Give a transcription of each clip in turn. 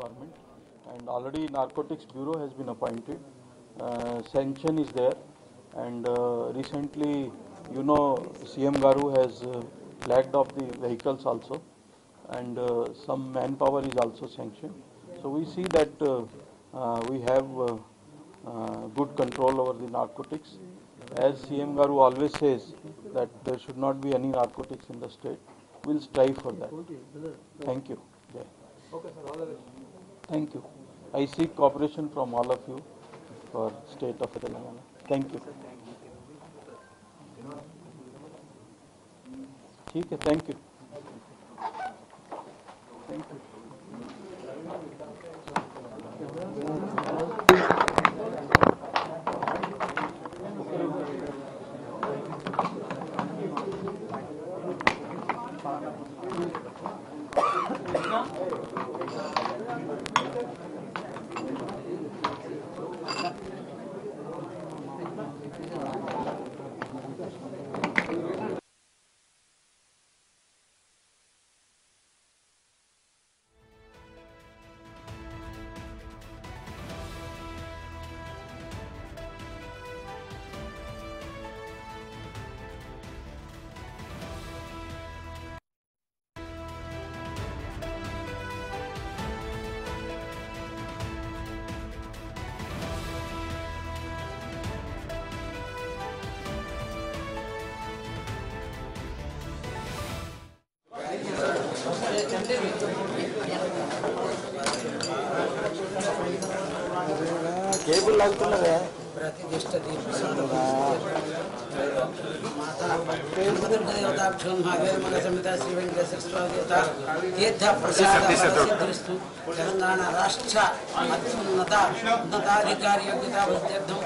government, and already Narcotics Bureau has been appointed. Sanction is there, and recently, CM Garu has flagged off the vehicles also, and some manpower is also sanctioned. So we see that we have good control over the narcotics. As CM Garu always says that there should not be any narcotics in the state. We'll strive for that. Thank you. Jai. Okay, sir. All the best. Thank you. I seek cooperation from all of you for state of Telangana. Thank you. ठीक है. Thank you. Thank you. Cable లాగుతున్నదే ప్రతిష్ఠ శ్రీ వెంకటేశ్వర స్వామి తీర్థ ప్రసిద్ధిస్తూ తెలంగాణ రాష్ట్ర ఉన్నతాధికారి యోగ్యతా వృద్ధ్యర్థం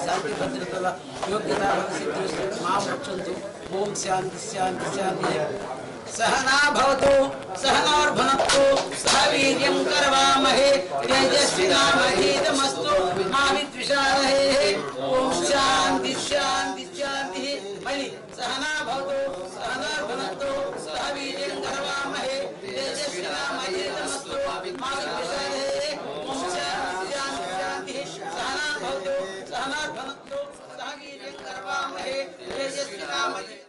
శాంతి భద్రతల యోగ్యతా సిద్ధిస్తూ మా వృక్షంతో ఓం శాంతి శాంతి శాంతి सहना भवतु सहनोर्भुनक्तु सह वीर्यं करवामहे तेजस्विनामधीतमस्तु मा विद्विषावहे ओम शांति शांति शांति मणि सहना भवतु सहनोर्भुनक्तु सह वीर्यं करवामहे तेजस्विनामधीतमस्तु मा विद्विषावहे ओम शांति शांति शांति सहना भवतु सहनोर्भुनक्तु सह वीर्यं करवामहे तेजस्विनामधीतमस्तु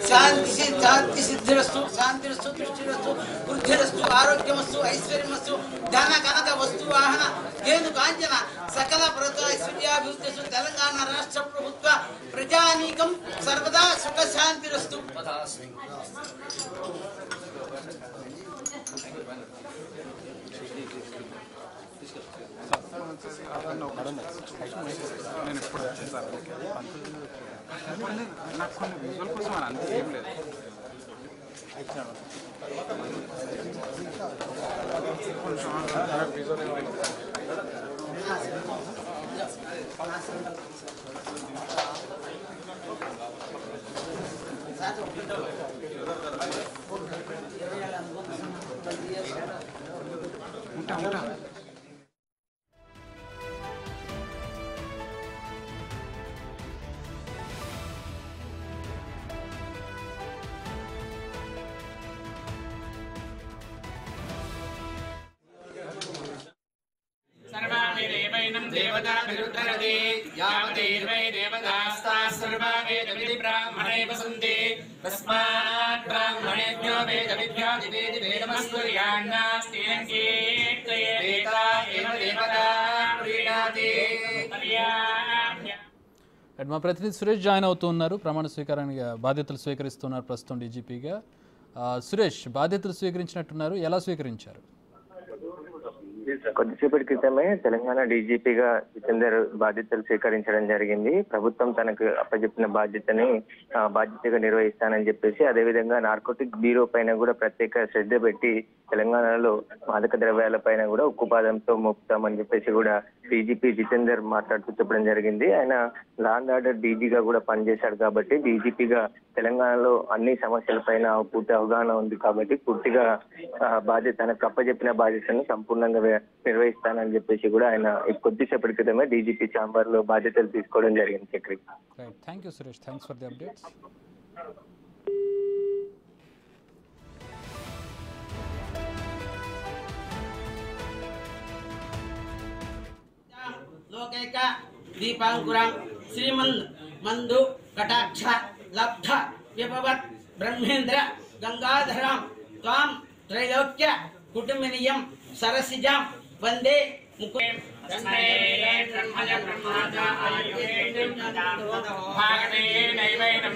शांति शांति सिद्धिरस्तु शांतिरस्तु दृष्टिरस्तु वृद्धिरस्तु आरोग्यमस्तु ऐश्वर्यमस्तु धन कनक वस्तु वाहन केनु कांचन सकल प्रत ऐश्वर्याभिवृद्धिस्तु तेलंगाण राष्ट्र प्रभुत्व प्रजानीकं सर्वदा सुख शांतिरस्तु నాకు కొన్ని విజువల్ కోసం అని అంతే ఏం లేదు ఉంటా ఉంటా देवता विरुद्धरति यावतीर्वै देवतास्ताः सर्वा वेदविधि ब्राह्मणे वसन्ति तस्मात् ब्राह्मणेभ्यो वेदविद्यादिवेदि वेदमस्कुर्यान्नास्तेन कीर्तयेता एव देवता प्रीणाति మా ప్రతినిధి సురేష్ జాయిన్ అవుతున్నారు. ప్రమాణ స్వీకారానికి బాధ్యతలు స్వీకరిస్తున్నారు ప్రస్తుతం డీజీపీగా. సురేష్, బాధ్యతలు స్వీకరించినట్టున్నారు, ఎలా స్వీకరించారు? కొద్దిసేపటి క్రితమే తెలంగాణ డీజీపీగా జితేందర్ బాధ్యతలు స్వీకరించడం జరిగింది. ప్రభుత్వం తనకు అప్పచెప్పిన బాధ్యతగా నిర్వహిస్తానని చెప్పేసి, అదేవిధంగా నార్కోటిక్ బ్యూరో పైన కూడా ప్రత్యేక శ్రద్ధ పెట్టి తెలంగాణలో మాదక ద్రవ్యాల పైన కూడా ఉక్కుపాదంతో మోపుతామని చెప్పేసి కూడా డీజీపీ జితేందర్ మాట్లాడుతూ చెప్పడం జరిగింది. ఆయన లా అండ్ ఆర్డర్ డీజీగా కూడా పనిచేశాడు కాబట్టి డీజీపీగా తెలంగాణలో అన్ని సమస్యల పైన పూర్తి అవగాహన ఉంది కాబట్టి పూర్తిగా తనకు అప్పచెప్పిన బాధ్యతను సంపూర్ణంగా నిర్వహిస్తానని చెప్పేసి కూడా ఆయన కొద్దిసేపటి క్రితమే డీజీపీ ఛాంబర్ లో బాధ్యతలు తీసుకోవడం జరిగింది. Chakri, thank you Suresh, thanks for the updates. ఏకైక దీపాంకురం శ్రీమన్ మందు కటాక్ష లబ్ధ విభవత్ బ్రహ్మేంద్ర గంగాధరం త్వాం త్రైలోక్య కుటుంబినియం సరసిజాం వందే ముకు బ్రహ్మయ బ్రహ్మాజ ఆయుర్వేదం భాగమే నైవైనం